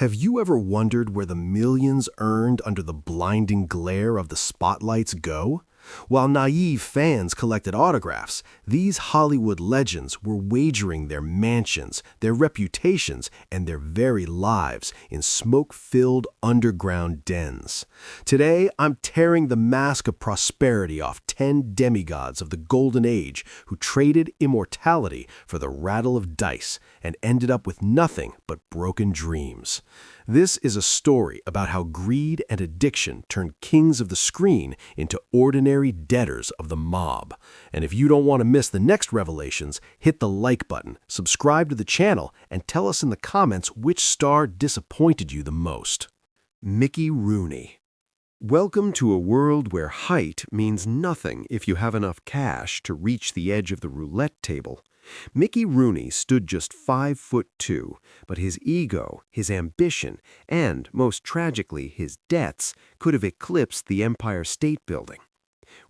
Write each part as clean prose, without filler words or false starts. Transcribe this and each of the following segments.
Have you ever wondered where the millions earned under the blinding glare of the spotlights go? While naive fans collected autographs, these Hollywood legends were wagering their mansions, their reputations, and their very lives in smoke-filled underground dens. Today, I'm tearing the mask of prosperity off 10 demigods of the Golden Age who traded immortality for the rattle of dice and ended up with nothing but broken dreams. This is a story about how greed and addiction turned kings of the screen into ordinary debtors of the mob. And if you don't want to miss the next revelations, hit the like button, subscribe to the channel, and tell us in the comments which star disappointed you the most. Mickey Rooney. Welcome to a world where height means nothing if you have enough cash to reach the edge of the roulette table. Mickey Rooney stood just 5'2", but his ego, his ambition, and, most tragically, his debts could have eclipsed the Empire State Building.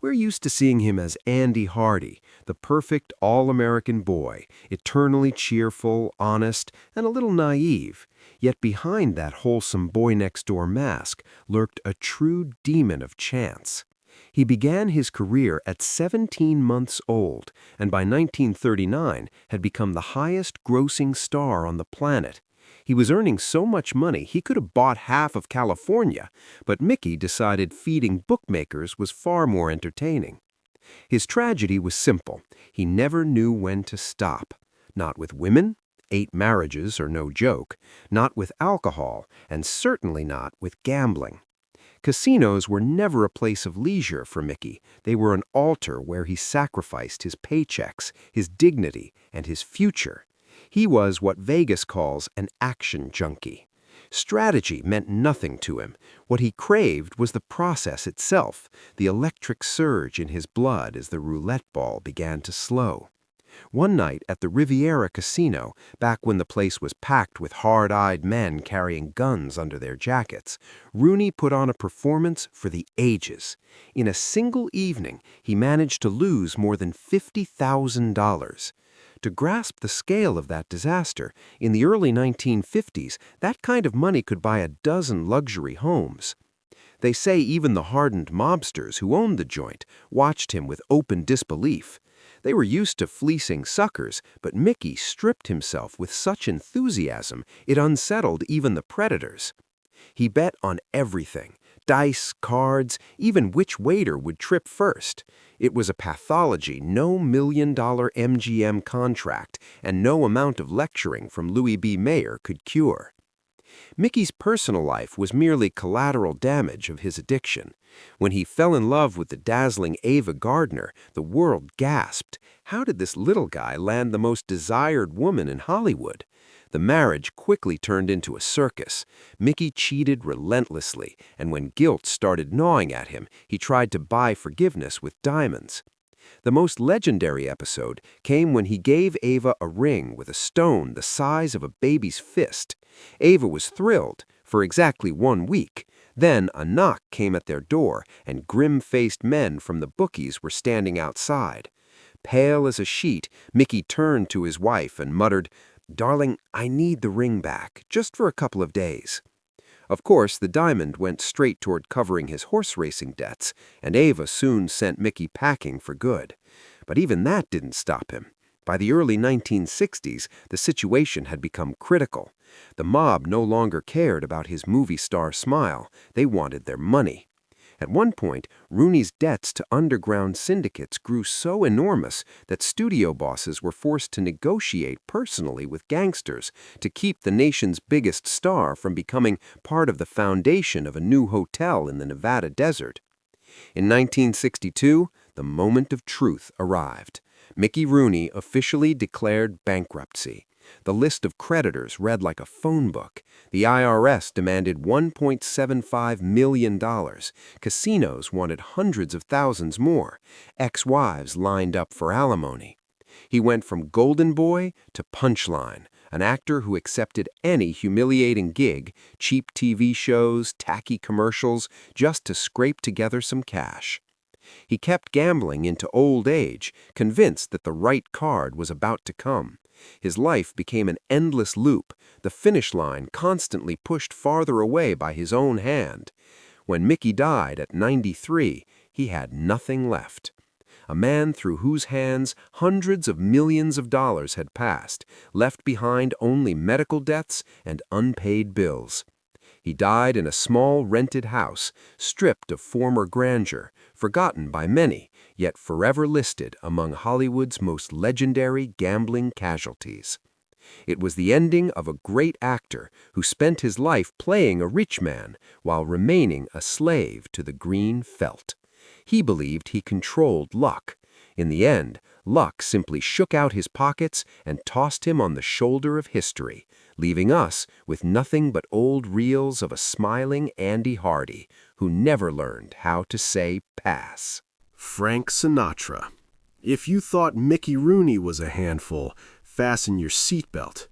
We're used to seeing him as Andy Hardy, the perfect all-American boy, eternally cheerful, honest, and a little naive. Yet behind that wholesome boy-next-door mask lurked a true demon of chance. He began his career at 17 months old, and by 1939 had become the highest-grossing star on the planet. He was earning so much money he could have bought half of California, but Mickey decided feeding bookmakers was far more entertaining. His tragedy was simple. He never knew when to stop. Not with women, 8 marriages are no joke, not with alcohol, and certainly not with gambling. Casinos were never a place of leisure for Mickey. They were an altar where he sacrificed his paychecks, his dignity, and his future. He was what Vegas calls an action junkie. Strategy meant nothing to him. What he craved was the process itself, the electric surge in his blood as the roulette ball began to slow. One night at the Riviera Casino, back when the place was packed with hard-eyed men carrying guns under their jackets, Rooney put on a performance for the ages. In a single evening, he managed to lose more than $50,000. To grasp the scale of that disaster, in the early 1950s, that kind of money could buy a dozen luxury homes. They say even the hardened mobsters who owned the joint watched him with open disbelief. They were used to fleecing suckers, but Mickey stripped himself with such enthusiasm it unsettled even the predators. He bet on everything: dice, cards, even which waiter would trip first. It was a pathology no million-dollar MGM contract and no amount of lecturing from Louis B. Mayer could cure. Mickey's personal life was merely collateral damage of his addiction. When he fell in love with the dazzling Ava Gardner, the world gasped. How did this little guy land the most desired woman in Hollywood? The marriage quickly turned into a circus. Mickey cheated relentlessly, and when guilt started gnawing at him, he tried to buy forgiveness with diamonds. The most legendary episode came when he gave Ava a ring with a stone the size of a baby's fist. Ava was thrilled for exactly 1 week. Then a knock came at their door, and grim-faced men from the bookies were standing outside. Pale as a sheet, Mickey turned to his wife and muttered, "Darling, I need the ring back, just for a couple of days." Of course, the diamond went straight toward covering his horse racing debts, and Ava soon sent Mickey packing for good. But even that didn't stop him. By the early 1960s, the situation had become critical. The mob no longer cared about his movie star smile. They wanted their money. At one point, Rooney's debts to underground syndicates grew so enormous that studio bosses were forced to negotiate personally with gangsters to keep the nation's biggest star from becoming part of the foundation of a new hotel in the Nevada desert. In 1962, the moment of truth arrived. Mickey Rooney officially declared bankruptcy. The list of creditors read like a phone book. The IRS demanded $1.75 million. Casinos wanted hundreds of thousands more. Ex-wives lined up for alimony. He went from golden boy to punchline, an actor who accepted any humiliating gig, cheap TV shows, tacky commercials, just to scrape together some cash. He kept gambling into old age, convinced that the right card was about to come. His life became an endless loop, the finish line constantly pushed farther away by his own hand. When Mickey died at 93, he had nothing left. A man through whose hands hundreds of millions of dollars had passed, left behind only medical debts and unpaid bills. He died in a small rented house, stripped of former grandeur, forgotten by many, yet forever listed among Hollywood's most legendary gambling casualties. It was the ending of a great actor who spent his life playing a rich man while remaining a slave to the green felt. He believed he controlled luck. In the end, luck simply shook out his pockets and tossed him on the shoulder of history, leaving us with nothing but old reels of a smiling Andy Hardy who never learned how to say pass. Frank Sinatra. If you thought Mickey Rooney was a handful, fasten your seatbelt.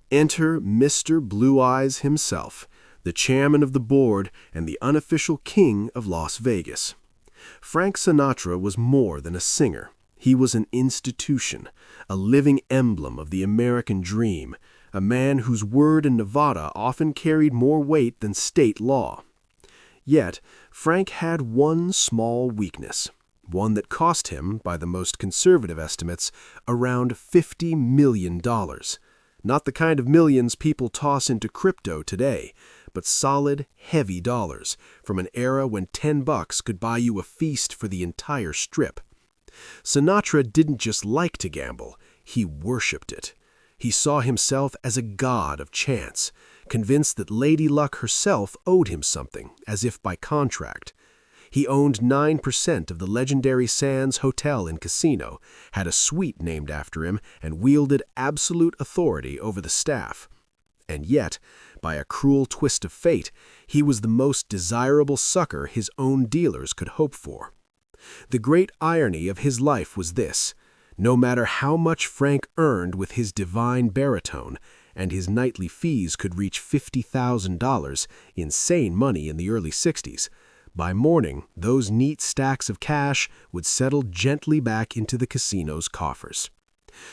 Enter Mr. Blue Eyes himself, the chairman of the board and the unofficial king of Las Vegas. Frank Sinatra was more than a singer. He was an institution, a living emblem of the American dream, a man whose word in Nevada often carried more weight than state law. Yet, Frank had one small weakness, one that cost him, by the most conservative estimates, around $50 million. Not the kind of millions people toss into crypto today, but solid, heavy dollars from an era when $10 could buy you a feast for the entire strip. Sinatra didn't just like to gamble, he worshipped it. He saw himself as a god of chance, convinced that Lady Luck herself owed him something, as if by contract. He owned 9% of the legendary Sands Hotel and Casino, had a suite named after him, and wielded absolute authority over the staff. And yet, by a cruel twist of fate, he was the most desirable sucker his own dealers could hope for. The great irony of his life was this: no matter how much Frank earned with his divine baritone, and his nightly fees could reach $50,000, insane money in the early 60s, by morning those neat stacks of cash would settle gently back into the casino's coffers.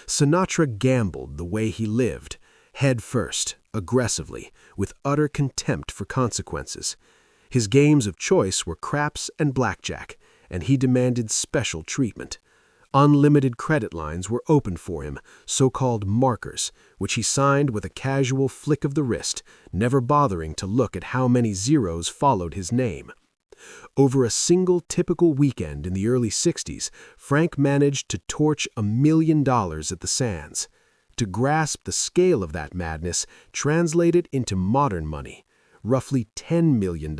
Sinatra gambled the way he lived, head first, aggressively, with utter contempt for consequences. His games of choice were craps and blackjack, and he demanded special treatment. Unlimited credit lines were opened for him, so-called markers, which he signed with a casual flick of the wrist, never bothering to look at how many zeros followed his name. Over a single typical weekend in the early 60s, Frank managed to torch $1 million at the Sands. To grasp the scale of that madness, translate it into modern money. Roughly $10 million,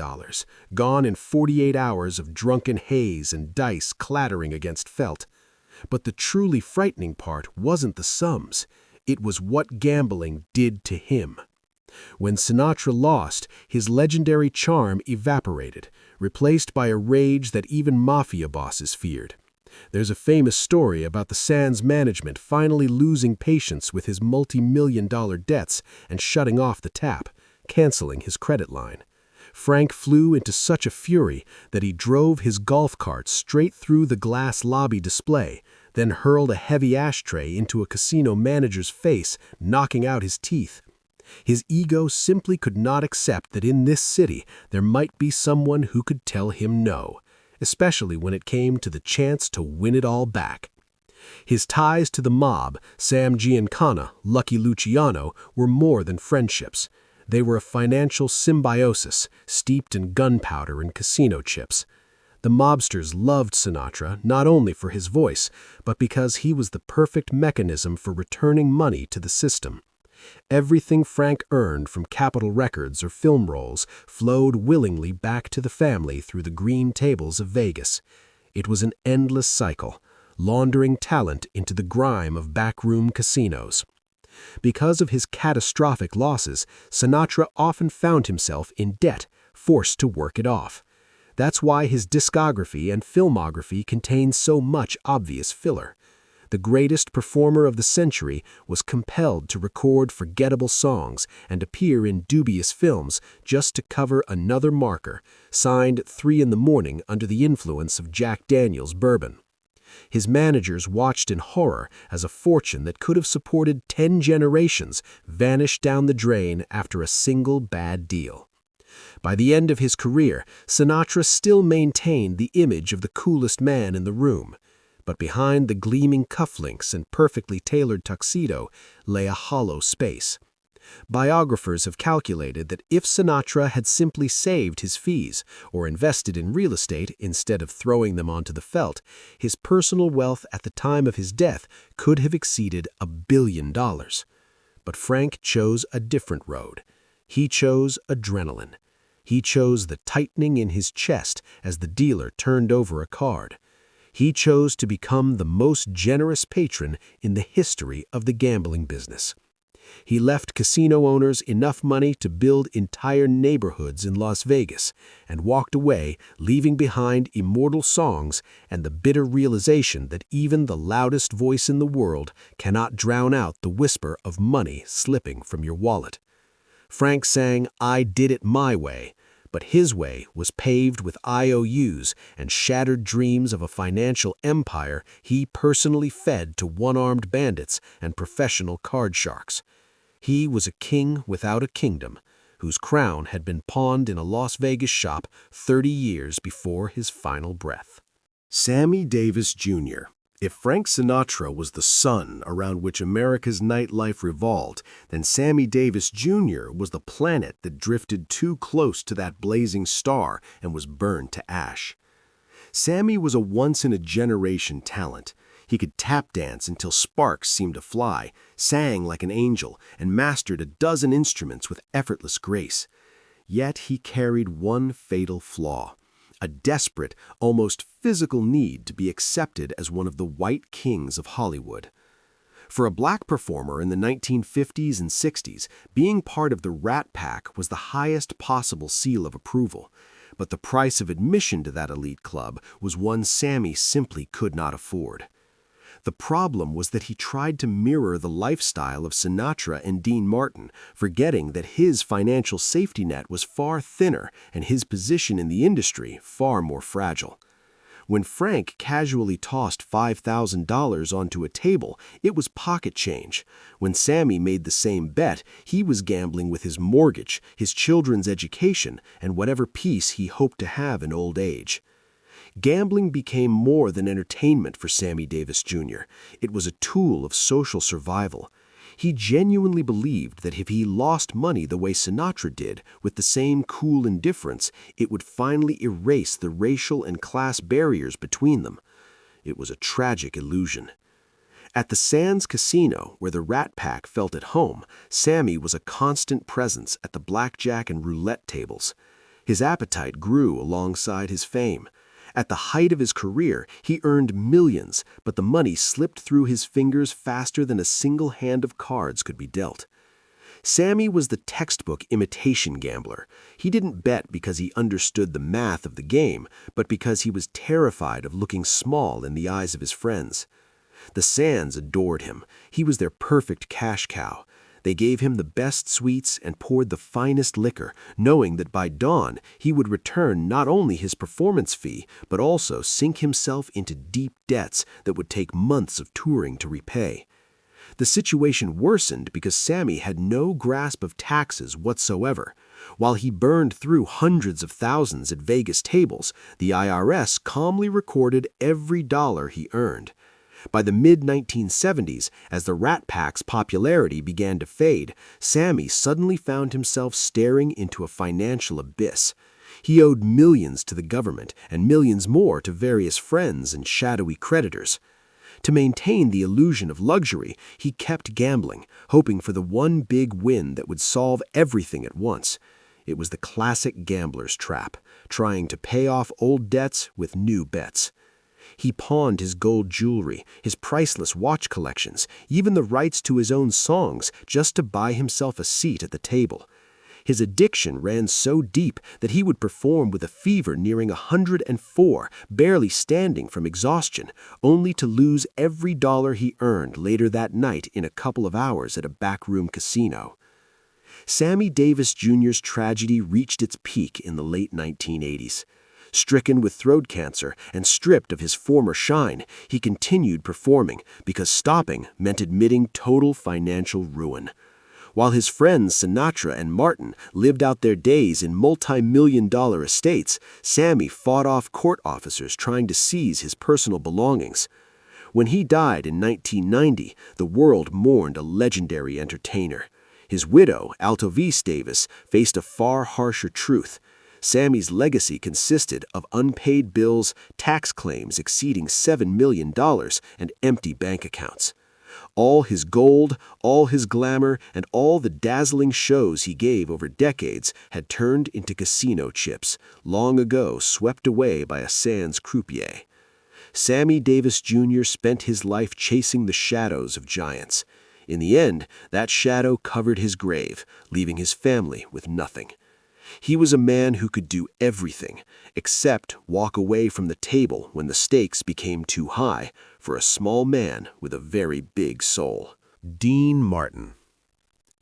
gone in 48 hours of drunken haze and dice clattering against felt. But the truly frightening part wasn't the sums. It was what gambling did to him. When Sinatra lost, his legendary charm evaporated, replaced by a rage that even mafia bosses feared. There's a famous story about the Sands management finally losing patience with his multi-million-dollar debts and shutting off the tap, canceling his credit line. Frank flew into such a fury that he drove his golf cart straight through the glass lobby display, then hurled a heavy ashtray into a casino manager's face, knocking out his teeth. His ego simply could not accept that in this city there might be someone who could tell him no, especially when it came to the chance to win it all back. His ties to the mob, Sam Giancana, Lucky Luciano, were more than friendships. They were a financial symbiosis, steeped in gunpowder and casino chips. The mobsters loved Sinatra not only for his voice, but because he was the perfect mechanism for returning money to the system. Everything Frank earned from Capitol Records or film roles flowed willingly back to the family through the green tables of Vegas. It was an endless cycle, laundering talent into the grime of backroom casinos. Because of his catastrophic losses, Sinatra often found himself in debt, forced to work it off. That's why his discography and filmography contain so much obvious filler. The greatest performer of the century was compelled to record forgettable songs and appear in dubious films just to cover another marker, signed 3 in the morning under the influence of Jack Daniel's bourbon. His managers watched in horror as a fortune that could have supported 10 generations vanished down the drain after a single bad deal. By the end of his career, Sinatra still maintained the image of the coolest man in the room, but behind the gleaming cufflinks and perfectly tailored tuxedo lay a hollow space. Biographers have calculated that if Sinatra had simply saved his fees or invested in real estate instead of throwing them onto the felt, his personal wealth at the time of his death could have exceeded $1 billion. But Frank chose a different road. He chose adrenaline. He chose the tightening in his chest as the dealer turned over a card. He chose to become the most generous patron in the history of the gambling business. He left casino owners enough money to build entire neighborhoods in Las Vegas and walked away, leaving behind immortal songs and the bitter realization that even the loudest voice in the world cannot drown out the whisper of money slipping from your wallet. Frank sang, "I did it my way," but his way was paved with IOUs and shattered dreams of a financial empire he personally fed to one-armed bandits and professional card sharks. He was a king without a kingdom, whose crown had been pawned in a Las Vegas shop 30 years before his final breath. Sammy Davis Jr. If Frank Sinatra was the sun around which America's nightlife revolved, then Sammy Davis Jr. was the planet that drifted too close to that blazing star and was burned to ash. Sammy was a once-in-a-generation talent. He could tap dance until sparks seemed to fly, sang like an angel, and mastered a dozen instruments with effortless grace. Yet he carried one fatal flaw: a desperate, almost physical need to be accepted as one of the white kings of Hollywood. For a black performer in the 1950s and 60s, being part of the Rat Pack was the highest possible seal of approval. But the price of admission to that elite club was one Sammy simply could not afford. The problem was that he tried to mirror the lifestyle of Sinatra and Dean Martin, forgetting that his financial safety net was far thinner and his position in the industry far more fragile. When Frank casually tossed $5,000 onto a table, it was pocket change. When Sammy made the same bet, he was gambling with his mortgage, his children's education, and whatever peace he hoped to have in old age. Gambling became more than entertainment for Sammy Davis Jr. It was a tool of social survival. He genuinely believed that if he lost money the way Sinatra did, with the same cool indifference, it would finally erase the racial and class barriers between them. It was a tragic illusion. At the Sands Casino, where the Rat Pack felt at home, Sammy was a constant presence at the blackjack and roulette tables. His appetite grew alongside his fame. At the height of his career, he earned millions, but the money slipped through his fingers faster than a single hand of cards could be dealt. Sammy was the textbook imitation gambler. He didn't bet because he understood the math of the game, but because he was terrified of looking small in the eyes of his friends. The Sands adored him. He was their perfect cash cow. They gave him the best suites and poured the finest liquor, knowing that by dawn he would return not only his performance fee, but also sink himself into deep debts that would take months of touring to repay. The situation worsened because Sammy had no grasp of taxes whatsoever. While he burned through hundreds of thousands at Vegas tables, the IRS calmly recorded every dollar he earned. By the mid-1970s, as the Rat Pack's popularity began to fade, Sammy suddenly found himself staring into a financial abyss. He owed millions to the government and millions more to various friends and shadowy creditors. To maintain the illusion of luxury, he kept gambling, hoping for the one big win that would solve everything at once. It was the classic gambler's trap, trying to pay off old debts with new bets. He pawned his gold jewelry, his priceless watch collections, even the rights to his own songs, just to buy himself a seat at the table. His addiction ran so deep that he would perform with a fever nearing 104, barely standing from exhaustion, only to lose every dollar he earned later that night in a couple of hours at a backroom casino. Sammy Davis Jr.'s tragedy reached its peak in the late 1980s. Stricken with throat cancer and stripped of his former shine, he continued performing because stopping meant admitting total financial ruin. While his friends Sinatra and Martin lived out their days in multi-million-dollar estates, Sammy fought off court officers trying to seize his personal belongings. When he died in 1990, the world mourned a legendary entertainer. His widow, Davis Davis, faced a far harsher truth. Sammy's legacy consisted of unpaid bills, tax claims exceeding $7 million, and empty bank accounts. All his gold, all his glamour, and all the dazzling shows he gave over decades had turned into casino chips, long ago swept away by a Sands croupier. Sammy Davis Jr. spent his life chasing the shadows of giants. In the end, that shadow covered his grave, leaving his family with nothing. He was a man who could do everything, except walk away from the table when the stakes became too high for a small man with a very big soul. Dean Martin.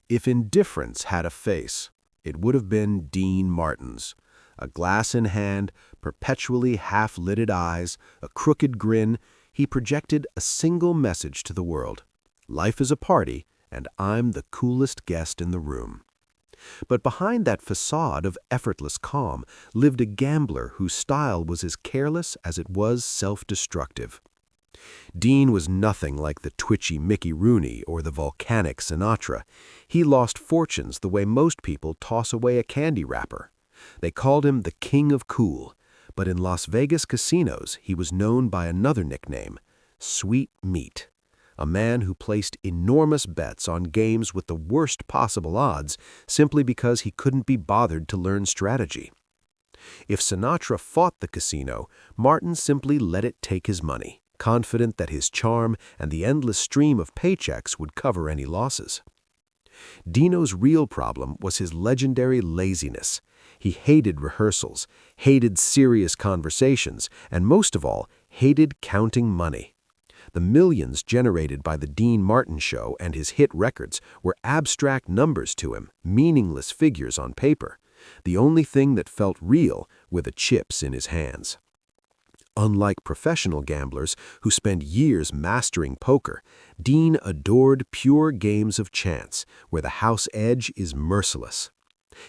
If indifference had a face, it would have been Dean Martin's. A glass in hand, perpetually half-lidded eyes, a crooked grin, he projected a single message to the world. Life is a party, and I'm the coolest guest in the room. But behind that facade of effortless calm lived a gambler whose style was as careless as it was self-destructive. Dean was nothing like the twitchy Mickey Rooney or the volcanic Sinatra. He lost fortunes the way most people toss away a candy wrapper. They called him the King of Cool, but in Las Vegas casinos he was known by another nickname, Sweet Meat. A man who placed enormous bets on games with the worst possible odds simply because he couldn't be bothered to learn strategy. If Sinatra fought the casino, Martin simply let it take his money, confident that his charm and the endless stream of paychecks would cover any losses. Dino's real problem was his legendary laziness. He hated rehearsals, hated serious conversations, and most of all, hated counting money. The millions generated by the Dean Martin Show and his hit records were abstract numbers to him, meaningless figures on paper. The only thing that felt real were the chips in his hands. Unlike professional gamblers who spend years mastering poker, Dean adored pure games of chance, where the house edge is merciless.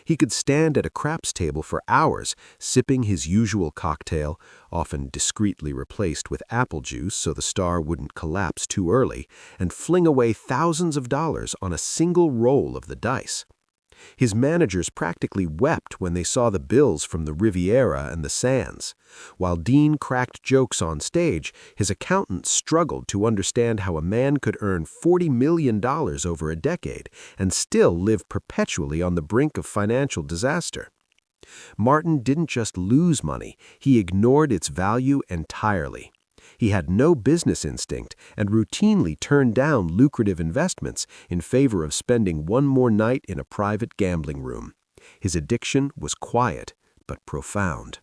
He could stand at a craps table for hours, sipping his usual cocktail, often discreetly replaced with apple juice so the star wouldn't collapse too early, and fling away thousands of dollars on a single roll of the dice. His managers practically wept when they saw the bills from the Riviera and the Sands. While Dean cracked jokes on stage, his accountants struggled to understand how a man could earn $40 million over a decade and still live perpetually on the brink of financial disaster. Martin didn't just lose money, he ignored its value entirely. He had no business instinct and routinely turned down lucrative investments in favor of spending one more night in a private gambling room. His addiction was quiet but profound.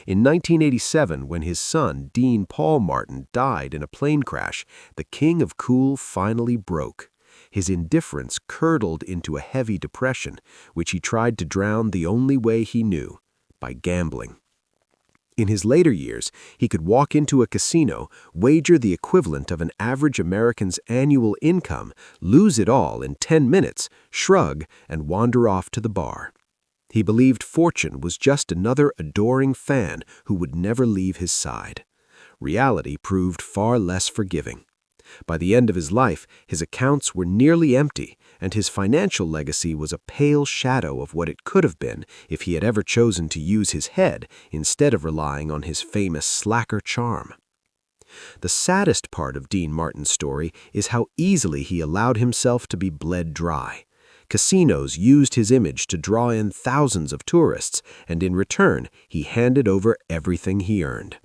In 1987, when his son, Dean Paul Martin, died in a plane crash, the King of Cool finally broke. His indifference curdled into a heavy depression, which he tried to drown the only way he knew, by gambling. In his later years, he could walk into a casino, wager the equivalent of an average American's annual income, lose it all in 10 minutes, shrug, and wander off to the bar. He believed fortune was just another adoring fan who would never leave his side. Reality proved far less forgiving. By the end of his life, his accounts were nearly empty, and his financial legacy was a pale shadow of what it could have been if he had ever chosen to use his head instead of relying on his famous slacker charm. The saddest part of Dean Martin's story is how easily he allowed himself to be bled dry. Casinos used his image to draw in thousands of tourists, and in return, he handed over everything he earned.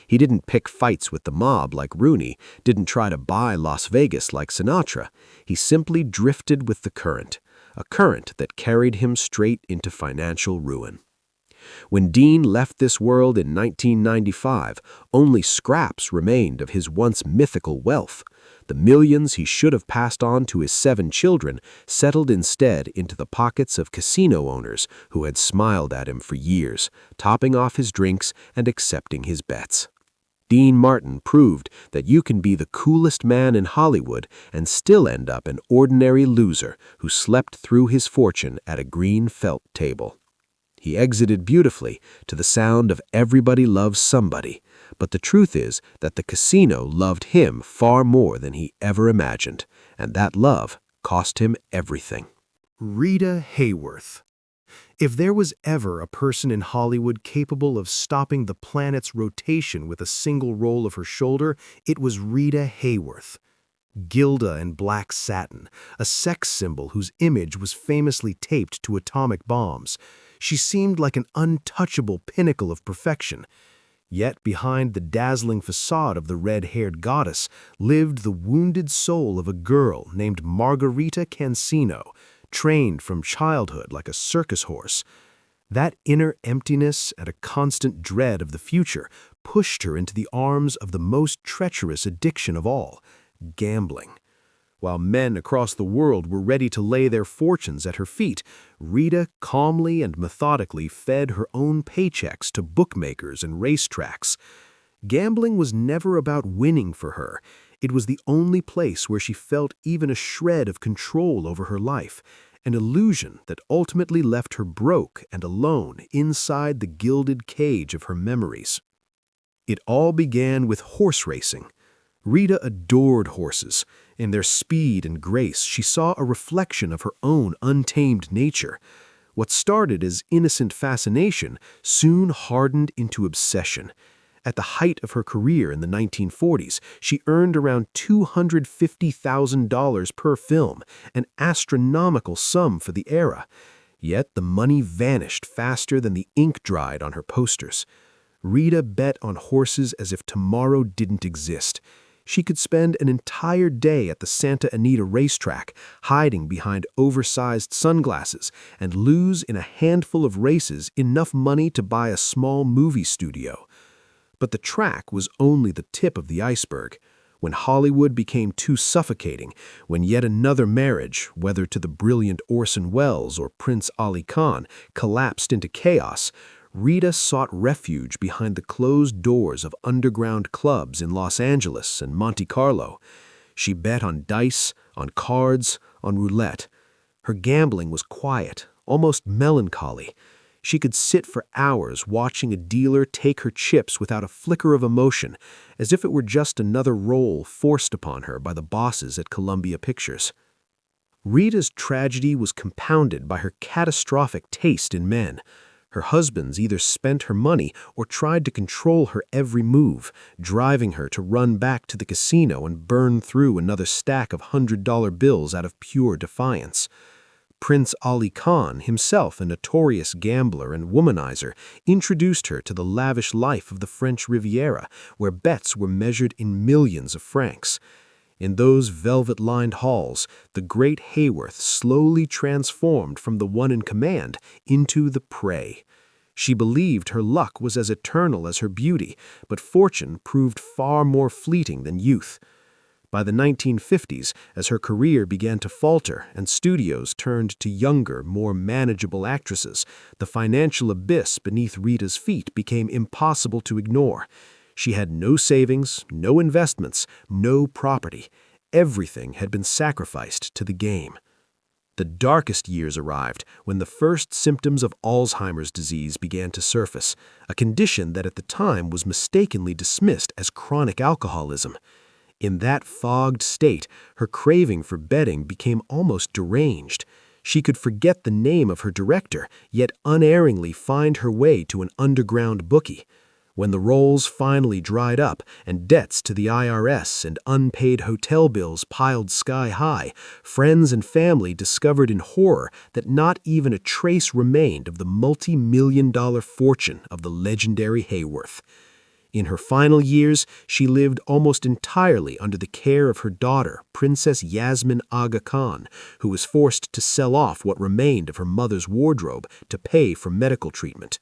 He didn't pick fights with the mob like Rooney, didn't try to buy Las Vegas like Sinatra. He simply drifted with the current, a current that carried him straight into financial ruin. When Dean left this world in 1995, only scraps remained of his once mythical wealth. The millions he should have passed on to his 7 children settled instead into the pockets of casino owners who had smiled at him for years, topping off his drinks and accepting his bets. Dean Martin proved that you can be the coolest man in Hollywood and still end up an ordinary loser who slept through his fortune at a green felt table. He exited beautifully to the sound of Everybody Loves Somebody, but the truth is that the casino loved him far more than he ever imagined, and that love cost him everything. Rita Hayworth. If there was ever a person in Hollywood capable of stopping the planet's rotation with a single roll of her shoulder, it was Rita Hayworth. Gilda in black satin, a sex symbol whose image was famously taped to atomic bombs. She seemed like an untouchable pinnacle of perfection. Yet behind the dazzling facade of the red-haired goddess lived the wounded soul of a girl named Margarita Cancino, trained from childhood like a circus horse. That inner emptiness and a constant dread of the future pushed her into the arms of the most treacherous addiction of all, gambling. While men across the world were ready to lay their fortunes at her feet, Rita calmly and methodically fed her own paychecks to bookmakers and racetracks. Gambling was never about winning for her. It was the only place where she felt even a shred of control over her life, an illusion that ultimately left her broke and alone inside the gilded cage of her memories. It all began with horse racing. Rita adored horses. In their speed and grace, she saw a reflection of her own untamed nature. What started as innocent fascination soon hardened into obsession. At the height of her career in the 1940s, she earned around $250,000 per film, an astronomical sum for the era. Yet the money vanished faster than the ink dried on her posters. Rita bet on horses as if tomorrow didn't exist. She could spend an entire day at the Santa Anita racetrack, hiding behind oversized sunglasses, and lose in a handful of races enough money to buy a small movie studio. But the track was only the tip of the iceberg. When Hollywood became too suffocating, when yet another marriage, whether to the brilliant Orson Welles or Prince Ali Khan, collapsed into chaos, Rita sought refuge behind the closed doors of underground clubs in Los Angeles and Monte Carlo. She bet on dice, on cards, on roulette. Her gambling was quiet, almost melancholy. She could sit for hours watching a dealer take her chips without a flicker of emotion, as if it were just another role forced upon her by the bosses at Columbia Pictures. Rita's tragedy was compounded by her catastrophic taste in men. Her husbands either spent her money or tried to control her every move, driving her to run back to the casino and burn through another stack of $100 bills out of pure defiance. Prince Ali Khan, himself a notorious gambler and womanizer, introduced her to the lavish life of the French Riviera, where bets were measured in millions of francs. In those velvet-lined halls, the great Hayworth slowly transformed from the one in command into the prey. She believed her luck was as eternal as her beauty, but fortune proved far more fleeting than youth. By the 1950s, as her career began to falter and studios turned to younger, more manageable actresses, the financial abyss beneath Rita's feet became impossible to ignore. She had no savings, no investments, no property. Everything had been sacrificed to the game. The darkest years arrived when the first symptoms of Alzheimer's disease began to surface, a condition that at the time was mistakenly dismissed as chronic alcoholism. In that fogged state, her craving for betting became almost deranged. She could forget the name of her director, yet unerringly find her way to an underground bookie. When the rolls finally dried up and debts to the IRS and unpaid hotel bills piled sky high, friends and family discovered in horror that not even a trace remained of the multi-million-dollar fortune of the legendary Hayworth. In her final years, she lived almost entirely under the care of her daughter, Princess Yasmin Aga Khan, who was forced to sell off what remained of her mother's wardrobe to pay for medical treatment.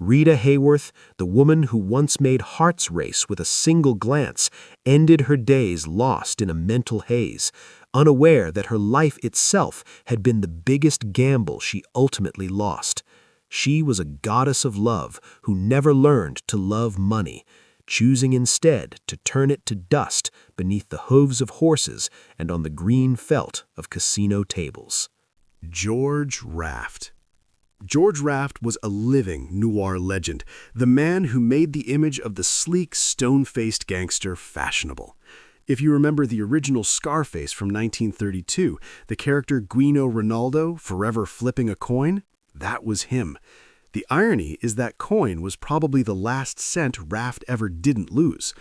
Rita Hayworth, the woman who once made hearts race with a single glance, ended her days lost in a mental haze, unaware that her life itself had been the biggest gamble she ultimately lost. She was a goddess of love who never learned to love money, choosing instead to turn it to dust beneath the hooves of horses and on the green felt of casino tables. George Raft. George Raft was a living noir legend, the man who made the image of the sleek, stone-faced gangster fashionable. If you remember the original Scarface from 1932, the character Guino Ronaldo forever flipping a coin, that was him. The irony is that coin was probably the last cent Raft ever didn't lose.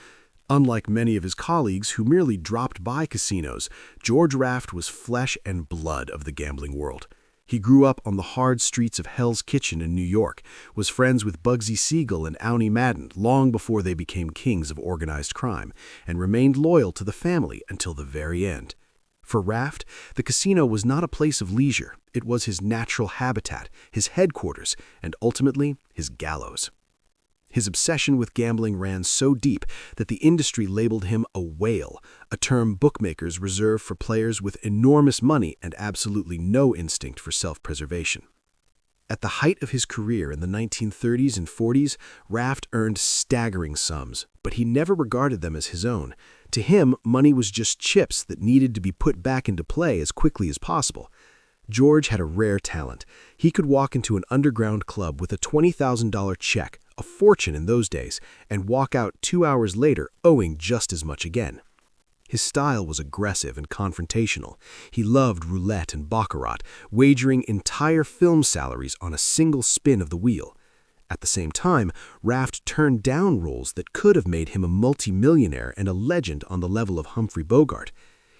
Unlike many of his colleagues who merely dropped by casinos, George Raft was flesh and blood of the gambling world. He grew up on the hard streets of Hell's Kitchen in New York, was friends with Bugsy Siegel and Owney Madden long before they became kings of organized crime, and remained loyal to the family until the very end. For Raft, the casino was not a place of leisure. It was his natural habitat, his headquarters, and ultimately his gallows. His obsession with gambling ran so deep that the industry labeled him a whale, a term bookmakers reserve for players with enormous money and absolutely no instinct for self-preservation. At the height of his career in the 1930s and 40s, Raft earned staggering sums, but he never regarded them as his own. To him, money was just chips that needed to be put back into play as quickly as possible. George had a rare talent. He could walk into an underground club with a $20,000 check, a fortune in those days, and walk out 2 hours later owing just as much again. His style was aggressive and confrontational. He loved roulette and baccarat, wagering entire film salaries on a single spin of the wheel. At the same time, Raft turned down roles that could have made him a multimillionaire and a legend on the level of Humphrey Bogart.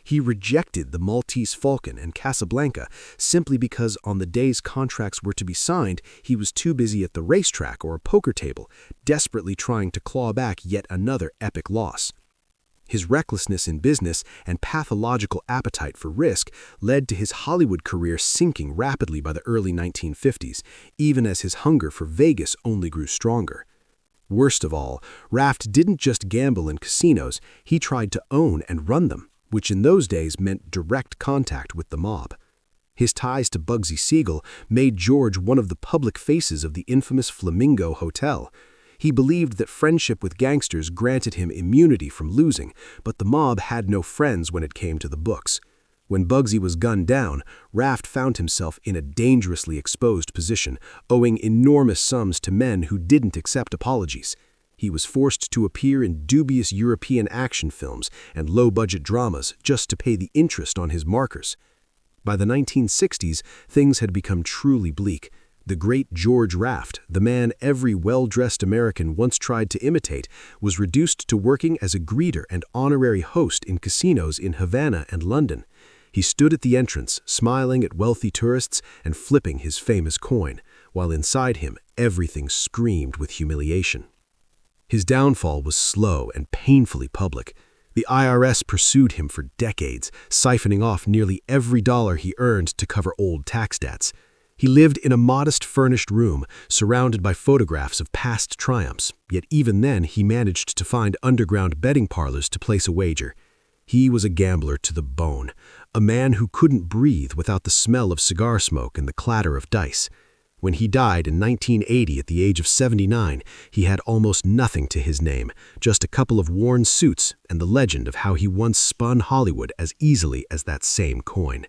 He rejected the Maltese Falcon and Casablanca simply because on the days contracts were to be signed, he was too busy at the racetrack or a poker table, desperately trying to claw back yet another epic loss. His recklessness in business and pathological appetite for risk led to his Hollywood career sinking rapidly by the early 1950s, even as his hunger for Vegas only grew stronger. Worst of all, Raft didn't just gamble in casinos, he tried to own and run them, which in those days meant direct contact with the mob. His ties to Bugsy Siegel made George one of the public faces of the infamous Flamingo Hotel. He believed that friendship with gangsters granted him immunity from losing, but the mob had no friends when it came to the books. When Bugsy was gunned down, Raft found himself in a dangerously exposed position, owing enormous sums to men who didn't accept apologies. He was forced to appear in dubious European action films and low-budget dramas just to pay the interest on his markers. By the 1960s, things had become truly bleak. The great George Raft, the man every well-dressed American once tried to imitate, was reduced to working as a greeter and honorary host in casinos in Havana and London. He stood at the entrance, smiling at wealthy tourists and flipping his famous coin, while inside him everything screamed with humiliation. His downfall was slow and painfully public. The IRS pursued him for decades, siphoning off nearly every dollar he earned to cover old tax debts. He lived in a modest furnished room, surrounded by photographs of past triumphs, yet even then he managed to find underground betting parlors to place a wager. He was a gambler to the bone, a man who couldn't breathe without the smell of cigar smoke and the clatter of dice. When he died in 1980 at the age of 79, he had almost nothing to his name, just a couple of worn suits and the legend of how he once spun Hollywood as easily as that same coin.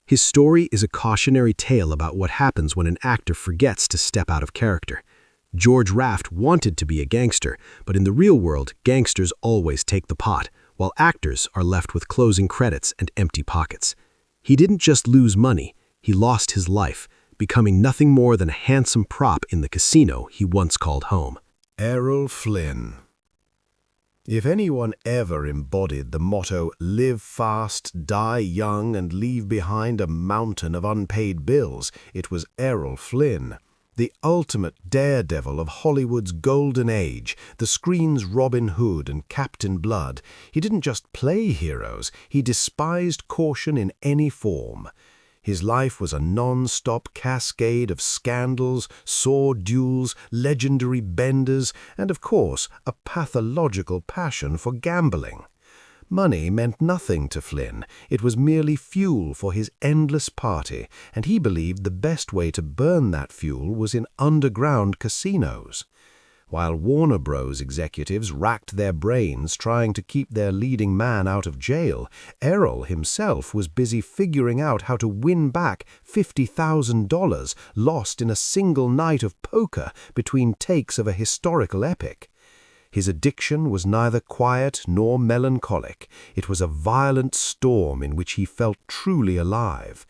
His story is a cautionary tale about what happens when an actor forgets to step out of character. George Raft wanted to be a gangster, but in the real world, gangsters always take the pot, while actors are left with closing credits and empty pockets. He didn't just lose money, he lost his life, becoming nothing more than a handsome prop in the casino he once called home. Errol Flynn. If anyone ever embodied the motto, "Live fast, die young, and leave behind a mountain of unpaid bills," it was Errol Flynn. The ultimate daredevil of Hollywood's golden age, the screen's Robin Hood and Captain Blood. He didn't just play heroes, he despised caution in any form. His life was a non-stop cascade of scandals, sword duels, legendary benders, and of course, a pathological passion for gambling. Money meant nothing to Flynn. It was merely fuel for his endless party, and he believed the best way to burn that fuel was in underground casinos. While Warner Bros. Executives racked their brains trying to keep their leading man out of jail, Errol himself was busy figuring out how to win back $50,000 lost in a single night of poker between takes of a historical epic. His addiction was neither quiet nor melancholic. It was a violent storm in which he felt truly alive.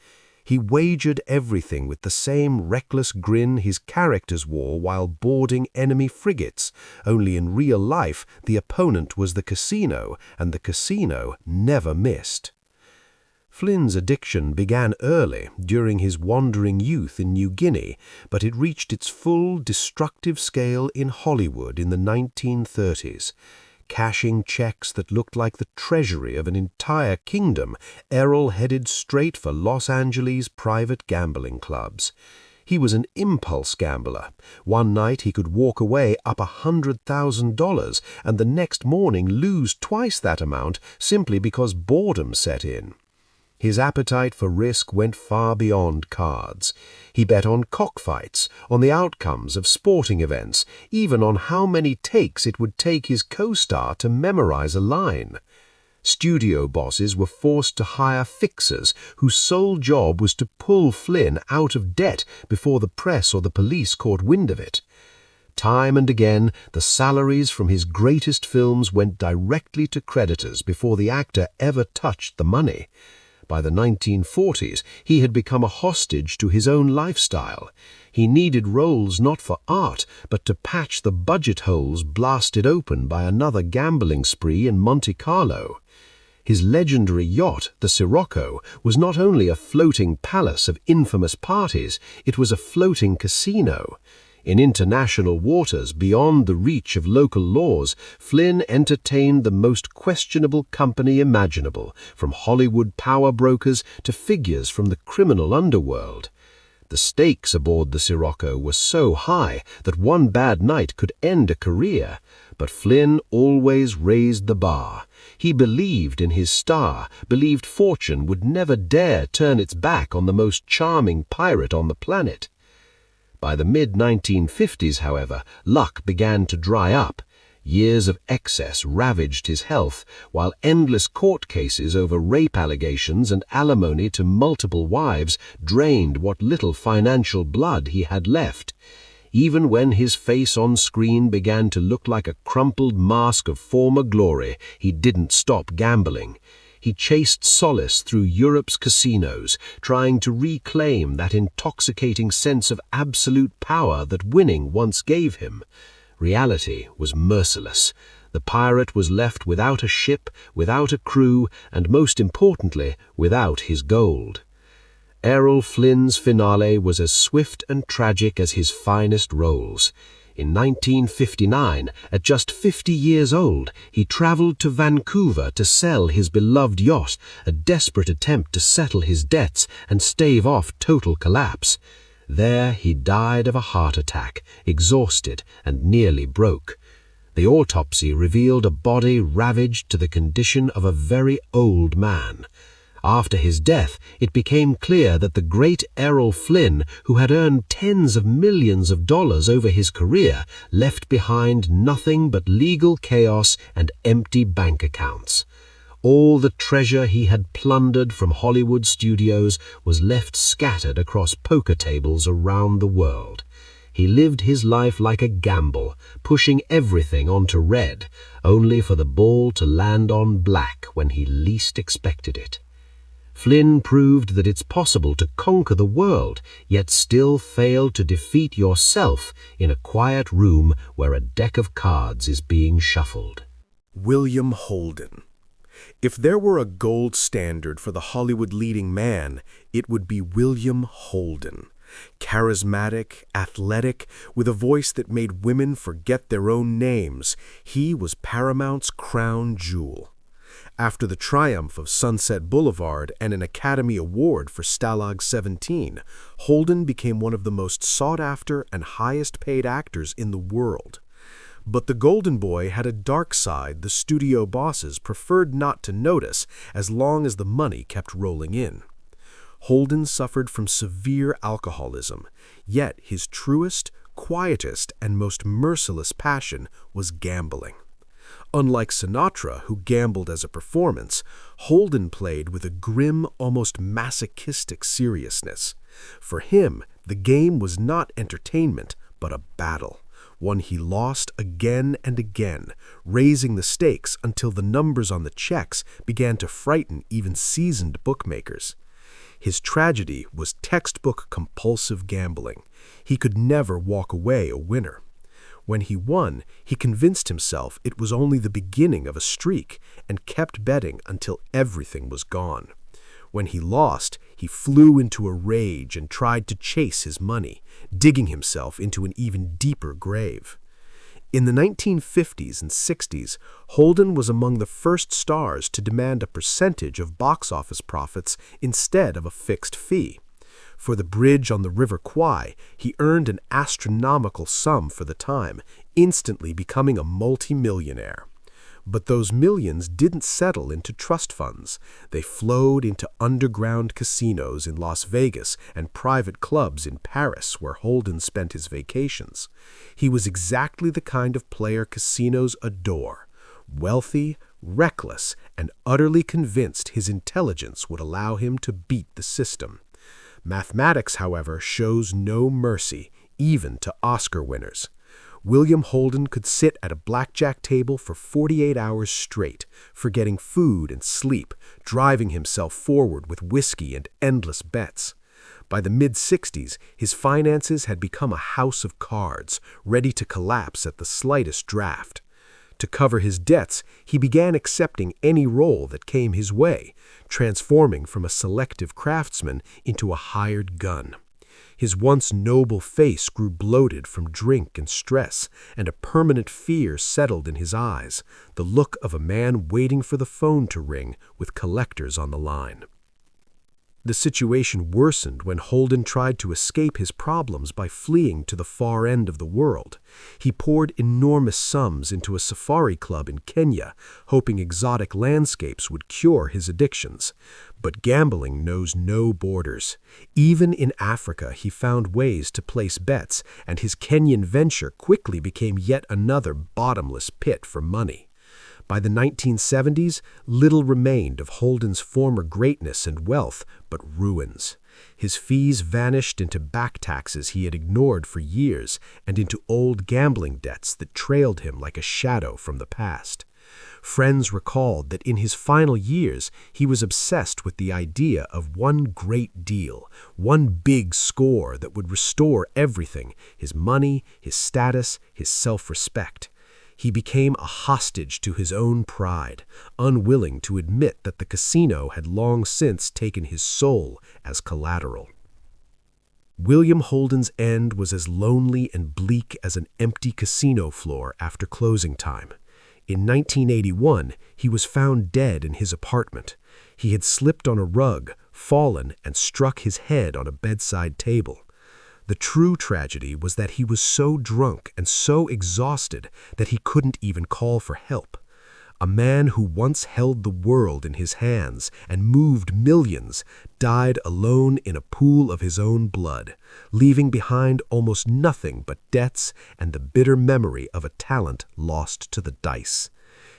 He wagered everything with the same reckless grin his characters wore while boarding enemy frigates, only in real life the opponent was the casino, and the casino never missed. Flynn's addiction began early, during his wandering youth in New Guinea, but it reached its full destructive scale in Hollywood in the 1930s. Cashing checks that looked like the treasury of an entire kingdom, Errol headed straight for Los Angeles' private gambling clubs. He was an impulse gambler. One night he could walk away up $100,000 and the next morning lose twice that amount simply because boredom set in. His appetite for risk went far beyond cards. He bet on cockfights, on the outcomes of sporting events, even on how many takes it would take his co-star to memorize a line. Studio bosses were forced to hire fixers whose sole job was to pull Flynn out of debt before the press or the police caught wind of it. Time and again, the salaries from his greatest films went directly to creditors before the actor ever touched the money. By the 1940s, he had become a hostage to his own lifestyle. He needed roles not for art, but to patch the budget holes blasted open by another gambling spree in Monte Carlo. His legendary yacht, the Sirocco, was not only a floating palace of infamous parties, it was a floating casino. In international waters beyond the reach of local laws, Flynn entertained the most questionable company imaginable, from Hollywood power brokers to figures from the criminal underworld. The stakes aboard the Sirocco were so high that one bad night could end a career, but Flynn always raised the bar. He believed in his star, believed fortune would never dare turn its back on the most charming pirate on the planet. By the mid-1950s, however, luck began to dry up. Years of excess ravaged his health, while endless court cases over rape allegations and alimony to multiple wives drained what little financial blood he had left. Even when his face on screen began to look like a crumpled mask of former glory, he didn't stop gambling. He chased solace through Europe's casinos, trying to reclaim that intoxicating sense of absolute power that winning once gave him. Reality was merciless. The pirate was left without a ship, without a crew, and most importantly, without his gold. Errol Flynn's finale was as swift and tragic as his finest roles. In 1959, at just 50 years old, he traveled to Vancouver to sell his beloved yacht, a desperate attempt to settle his debts and stave off total collapse. There he died of a heart attack, exhausted and nearly broke. The autopsy revealed a body ravaged to the condition of a very old man. After his death, it became clear that the great Errol Flynn, who had earned tens of millions of dollars over his career, left behind nothing but legal chaos and empty bank accounts. All the treasure he had plundered from Hollywood studios was left scattered across poker tables around the world. He lived his life like a gamble, pushing everything onto red, only for the ball to land on black when he least expected it. Flynn proved that it's possible to conquer the world, yet still fail to defeat yourself in a quiet room where a deck of cards is being shuffled. William Holden. If there were a gold standard for the Hollywood leading man, it would be William Holden. Charismatic, athletic, with a voice that made women forget their own names, he was Paramount's crown jewel. After the triumph of Sunset Boulevard and an Academy Award for Stalag 17, Holden became one of the most sought-after and highest-paid actors in the world. But the Golden Boy had a dark side the studio bosses preferred not to notice as long as the money kept rolling in. Holden suffered from severe alcoholism, yet his truest, quietest, and most merciless passion was gambling. Unlike Sinatra, who gambled as a performance, Holden played with a grim, almost masochistic seriousness. For him, the game was not entertainment, but a battle, one he lost again and again, raising the stakes until the numbers on the checks began to frighten even seasoned bookmakers. His tragedy was textbook compulsive gambling. He could never walk away a winner. When he won, he convinced himself it was only the beginning of a streak and kept betting until everything was gone. When he lost, he flew into a rage and tried to chase his money, digging himself into an even deeper grave. In the 1950s and 60s, Holden was among the first stars to demand a percentage of box office profits instead of a fixed fee. For The Bridge on the River Kwai, he earned an astronomical sum for the time, instantly becoming a multimillionaire. But those millions didn't settle into trust funds. They flowed into underground casinos in Las Vegas and private clubs in Paris where Holden spent his vacations. He was exactly the kind of player casinos adore: wealthy, reckless, and utterly convinced his intelligence would allow him to beat the system. Mathematics, however, shows no mercy, even to Oscar winners. William Holden could sit at a blackjack table for 48 hours straight, forgetting food and sleep, driving himself forward with whiskey and endless bets. By the mid-60s, his finances had become a house of cards, ready to collapse at the slightest draft. To cover his debts, he began accepting any role that came his way, transforming from a selective craftsman into a hired gun. His once noble face grew bloated from drink and stress, and a permanent fear settled in his eyes, the look of a man waiting for the phone to ring with collectors on the line. The situation worsened when Holden tried to escape his problems by fleeing to the far end of the world. He poured enormous sums into a safari club in Kenya, hoping exotic landscapes would cure his addictions. But gambling knows no borders. Even in Africa, he found ways to place bets, and his Kenyan venture quickly became yet another bottomless pit for money. By the 1970s, little remained of Holden's former greatness and wealth but ruins. His fees vanished into back taxes he had ignored for years and into old gambling debts that trailed him like a shadow from the past. Friends recalled that in his final years he was obsessed with the idea of one great deal, one big score that would restore everything: his money, his status, his self-respect. He became a hostage to his own pride, unwilling to admit that the casino had long since taken his soul as collateral. William Holden's end was as lonely and bleak as an empty casino floor after closing time. In 1981, he was found dead in his apartment. He had slipped on a rug, fallen, and struck his head on a bedside table. The true tragedy was that he was so drunk and so exhausted that he couldn't even call for help. A man who once held the world in his hands and moved millions died alone in a pool of his own blood, leaving behind almost nothing but debts and the bitter memory of a talent lost to the dice.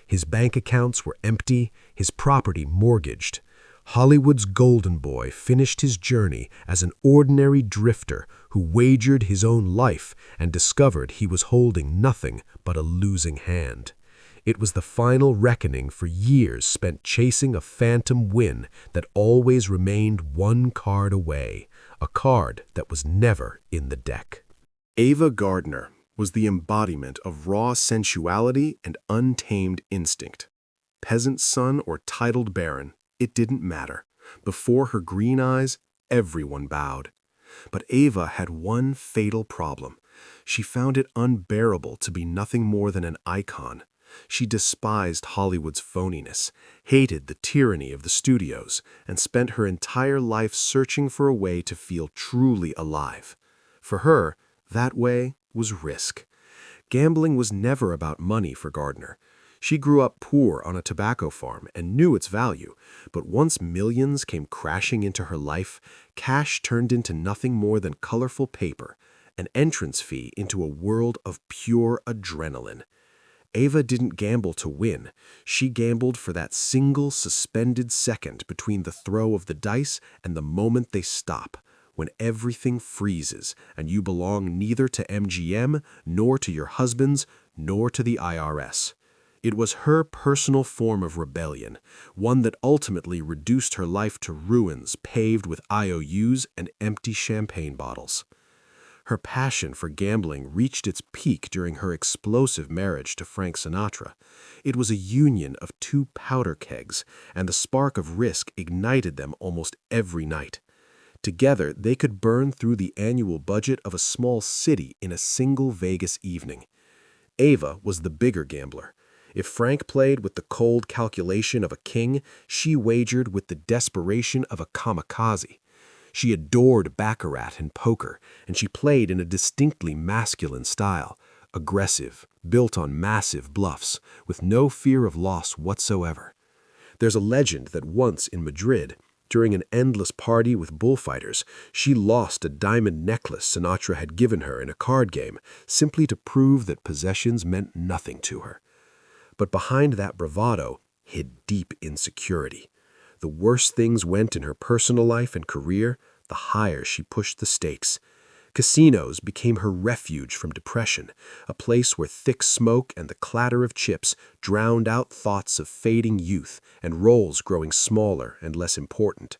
His bank accounts were empty, his property mortgaged. Hollywood's Golden Boy finished his journey as an ordinary drifter who wagered his own life and discovered he was holding nothing but a losing hand. It was the final reckoning for years spent chasing a phantom win that always remained one card away, a card that was never in the deck. Ava Gardner was the embodiment of raw sensuality and untamed instinct. Peasant son or titled baron, it didn't matter. Before her green eyes, everyone bowed. But Ava had one fatal problem. She found it unbearable to be nothing more than an icon. She despised Hollywood's phoniness, hated the tyranny of the studios, and spent her entire life searching for a way to feel truly alive. For her, that way was risk. Gambling was never about money for Gardner. She grew up poor on a tobacco farm and knew its value, but once millions came crashing into her life, cash turned into nothing more than colorful paper, an entrance fee into a world of pure adrenaline. Ava didn't gamble to win. She gambled for that single suspended second between the throw of the dice and the moment they stop, when everything freezes and you belong neither to MGM, nor to your husbands, nor to the IRS. It was her personal form of rebellion, one that ultimately reduced her life to ruins paved with IOUs and empty champagne bottles. Her passion for gambling reached its peak during her explosive marriage to Frank Sinatra. It was a union of two powder kegs, and the spark of risk ignited them almost every night. Together, they could burn through the annual budget of a small city in a single Vegas evening. Ava was the bigger gambler. If Frank played with the cold calculation of a king, she wagered with the desperation of a kamikaze. She adored baccarat and poker, and she played in a distinctly masculine style, aggressive, built on massive bluffs, with no fear of loss whatsoever. There's a legend that once in Madrid, during an endless party with bullfighters, she lost a diamond necklace Sinatra had given her in a card game, simply to prove that possessions meant nothing to her. But behind that bravado hid deep insecurity. The worse things went in her personal life and career, the higher she pushed the stakes. Casinos became her refuge from depression, a place where thick smoke and the clatter of chips drowned out thoughts of fading youth and roles growing smaller and less important.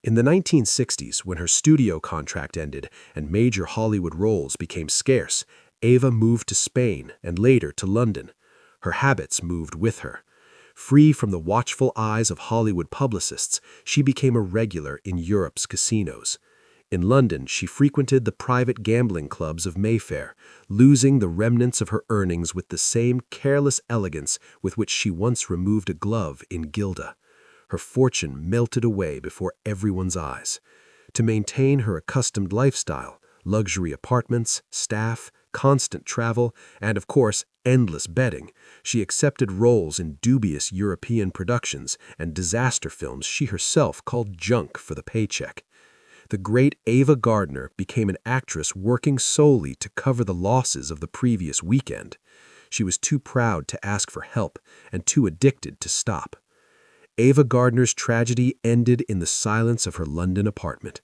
In the 1960s, when her studio contract ended and major Hollywood roles became scarce, Ava moved to Spain and later to London. Her habits moved with her. Free from the watchful eyes of Hollywood publicists, she became a regular in Europe's casinos. In London, she frequented the private gambling clubs of Mayfair, losing the remnants of her earnings with the same careless elegance with which she once removed a glove in Gilda. Her fortune melted away before everyone's eyes. To maintain her accustomed lifestyle, luxury apartments, staff, constant travel, and, of course, endless betting, she accepted roles in dubious European productions and disaster films she herself called junk for the paycheck. The great Ava Gardner became an actress working solely to cover the losses of the previous weekend. She was too proud to ask for help and too addicted to stop. Ava Gardner's tragedy ended in the silence of her London apartment.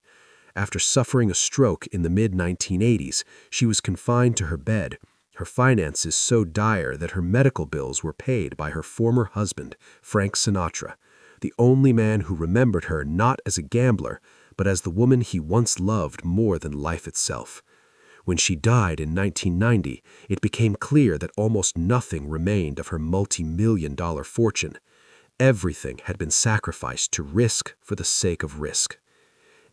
After suffering a stroke in the mid-1980s, she was confined to her bed, her finances so dire that her medical bills were paid by her former husband, Frank Sinatra, the only man who remembered her not as a gambler, but as the woman he once loved more than life itself. When she died in 1990, it became clear that almost nothing remained of her multi-million-dollar fortune. Everything had been sacrificed to risk for the sake of risk.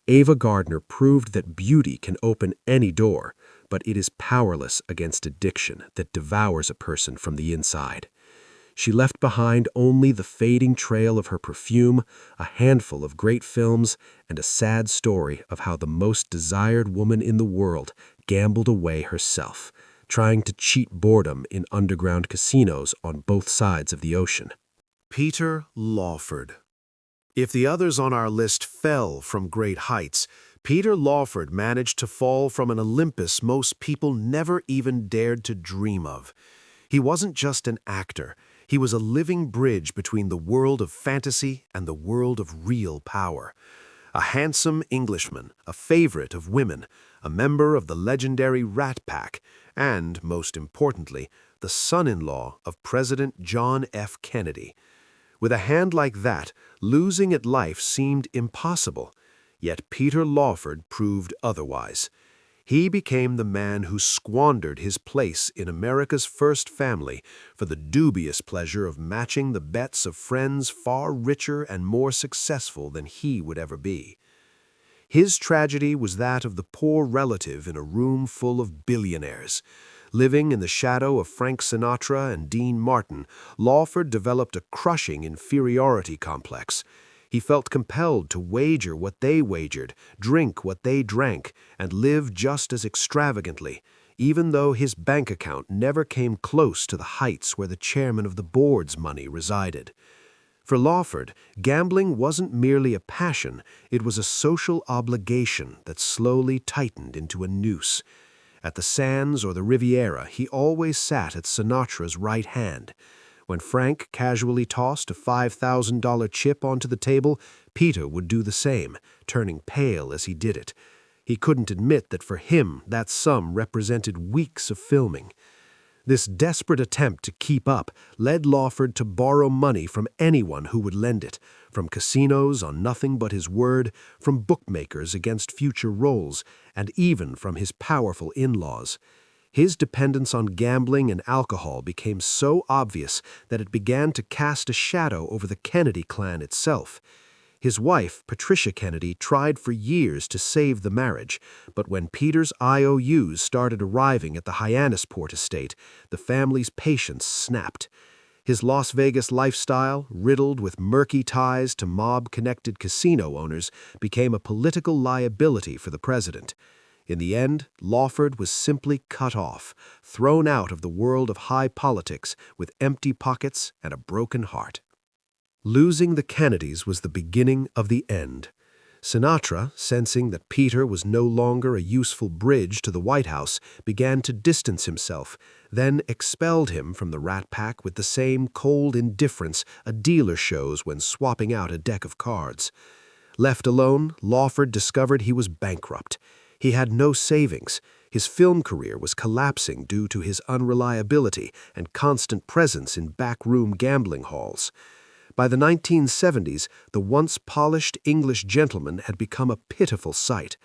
Ava Gardner proved that beauty can open any door, but it is powerless against addiction that devours a person from the inside. She left behind only the fading trail of her perfume, a handful of great films, and a sad story of how the most desired woman in the world gambled away herself, trying to cheat boredom in underground casinos on both sides of the ocean. Peter Lawford. If the others on our list fell from great heights, Peter Lawford managed to fall from an Olympus most people never even dared to dream of. He wasn't just an actor. He was a living bridge between the world of fantasy and the world of real power. A handsome Englishman, a favorite of women, a member of the legendary Rat Pack, and, most importantly, the son-in-law of President John F. Kennedy. With a hand like that, losing at life seemed impossible. Yet Peter Lawford proved otherwise. He became the man who squandered his place in America's first family for the dubious pleasure of matching the bets of friends far richer and more successful than he would ever be. His tragedy was that of the poor relative in a room full of billionaires. Living in the shadow of Frank Sinatra and Dean Martin, Lawford developed a crushing inferiority complex. He felt compelled to wager what they wagered, drink what they drank, and live just as extravagantly, even though his bank account never came close to the heights where the chairman of the board's money resided. For Lawford, gambling wasn't merely a passion, it was a social obligation that slowly tightened into a noose. At the Sands or the Riviera, he always sat at Sinatra's right hand. When Frank casually tossed a $5,000 chip onto the table, Peter would do the same, turning pale as he did it. He couldn't admit that for him that sum represented weeks of filming. This desperate attempt to keep up led Lawford to borrow money from anyone who would lend it, from casinos on nothing but his word, from bookmakers against future roles, and even from his powerful in-laws. His dependence on gambling and alcohol became so obvious that it began to cast a shadow over the Kennedy clan itself. His wife, Patricia Kennedy, tried for years to save the marriage, but when Peter's IOUs started arriving at the Hyannisport estate, the family's patience snapped. His Las Vegas lifestyle, riddled with murky ties to mob-connected casino owners, became a political liability for the president. In the end, Lawford was simply cut off, thrown out of the world of high politics with empty pockets and a broken heart. Losing the Kennedys was the beginning of the end. Sinatra, sensing that Peter was no longer a useful bridge to the White House, began to distance himself, then expelled him from the Rat Pack with the same cold indifference a dealer shows when swapping out a deck of cards. Left alone, Lawford discovered he was bankrupt. He had no savings. His film career was collapsing due to his unreliability and constant presence in backroom gambling halls. By the 1970s, the once polished English gentleman had become a pitiful sight.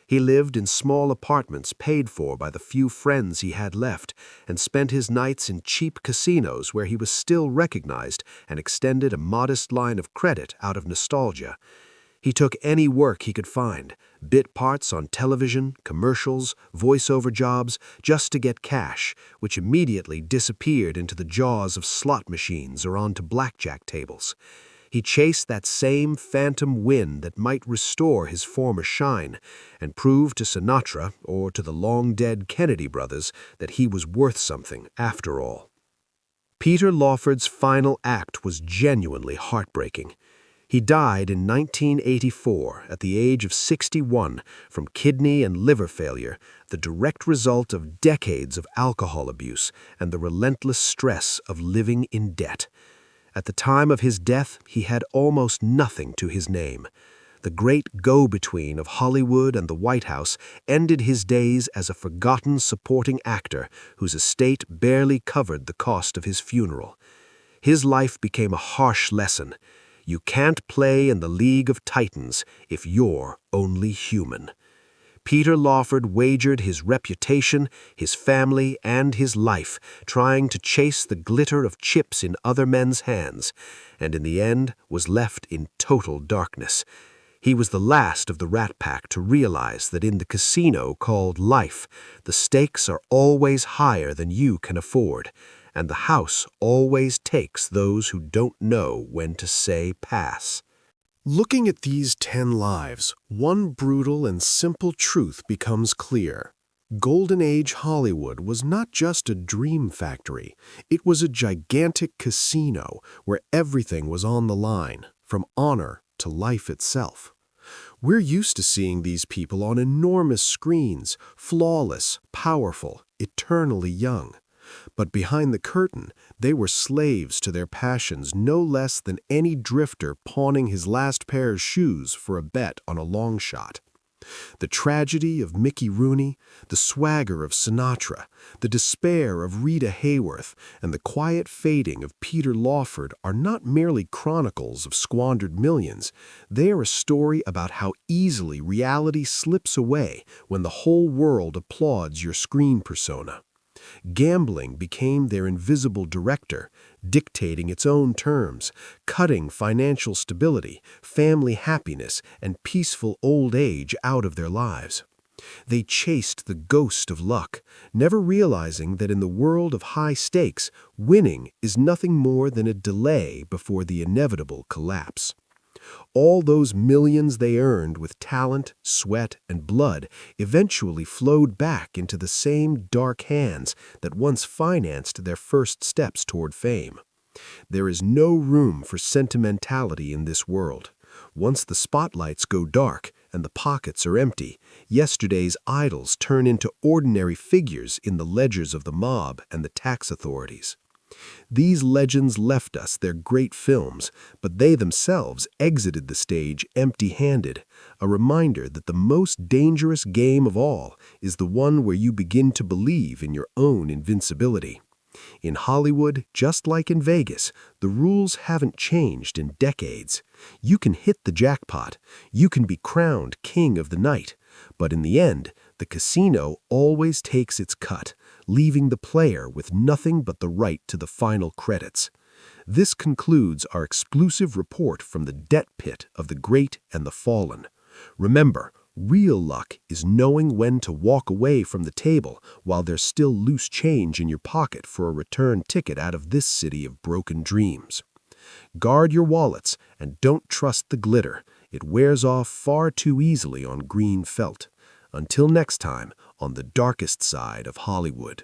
He lived in small apartments paid for by the few friends he had left, and spent his nights in cheap casinos where he was still recognized and extended a modest line of credit out of nostalgia. He took any work he could find, bit parts on television, commercials, voiceover jobs, just to get cash, which immediately disappeared into the jaws of slot machines or onto blackjack tables. He chased that same phantom win that might restore his former shine and prove to Sinatra or to the long-dead Kennedy brothers that he was worth something after all. Peter Lawford's final act was genuinely heartbreaking. He died in 1984 at the age of 61 from kidney and liver failure, the direct result of decades of alcohol abuse and the relentless stress of living in debt. At the time of his death, he had almost nothing to his name. The great go-between of Hollywood and the White House ended his days as a forgotten supporting actor whose estate barely covered the cost of his funeral. His life became a harsh lesson. You can't play in the League of Titans if you're only human. Peter Lawford wagered his reputation, his family, and his life trying to chase the glitter of chips in other men's hands, and in the end was left in total darkness. He was the last of the Rat Pack to realize that in the casino called life, the stakes are always higher than you can afford, and the house always takes those who don't know when to say pass. Looking at these 10 lives, one brutal and simple truth becomes clear. Golden Age Hollywood was not just a dream factory. It was a gigantic casino where everything was on the line, from honor to life itself. We're used to seeing these people on enormous screens, flawless, powerful, eternally young. But behind the curtain, they were slaves to their passions no less than any drifter pawning his last pair of shoes for a bet on a long shot. The tragedy of Mickey Rooney, the swagger of Sinatra, the despair of Rita Hayworth, and the quiet fading of Peter Lawford are not merely chronicles of squandered millions. They are a story about how easily reality slips away when the whole world applauds your screen persona. Gambling became their invisible director, dictating its own terms, cutting financial stability, family happiness, and peaceful old age out of their lives. They chased the ghost of luck, never realizing that in the world of high stakes, winning is nothing more than a delay before the inevitable collapse. All those millions they earned with talent, sweat, and blood eventually flowed back into the same dark hands that once financed their first steps toward fame. There is no room for sentimentality in this world. Once the spotlights go dark and the pockets are empty, yesterday's idols turn into ordinary figures in the ledgers of the mob and the tax authorities. These legends left us their great films, but they themselves exited the stage empty-handed, a reminder that the most dangerous game of all is the one where you begin to believe in your own invincibility. In Hollywood, just like in Vegas, the rules haven't changed in decades. You can hit the jackpot, you can be crowned king of the night, but in the end, the casino always takes its cut, leaving the player with nothing but the right to the final credits. This concludes our exclusive report from the debt pit of the great and the fallen. Remember, real luck is knowing when to walk away from the table while there's still loose change in your pocket for a return ticket out of this city of broken dreams. Guard your wallets and don't trust the glitter. It wears off far too easily on green felt. Until next time, on the darkest side of Hollywood.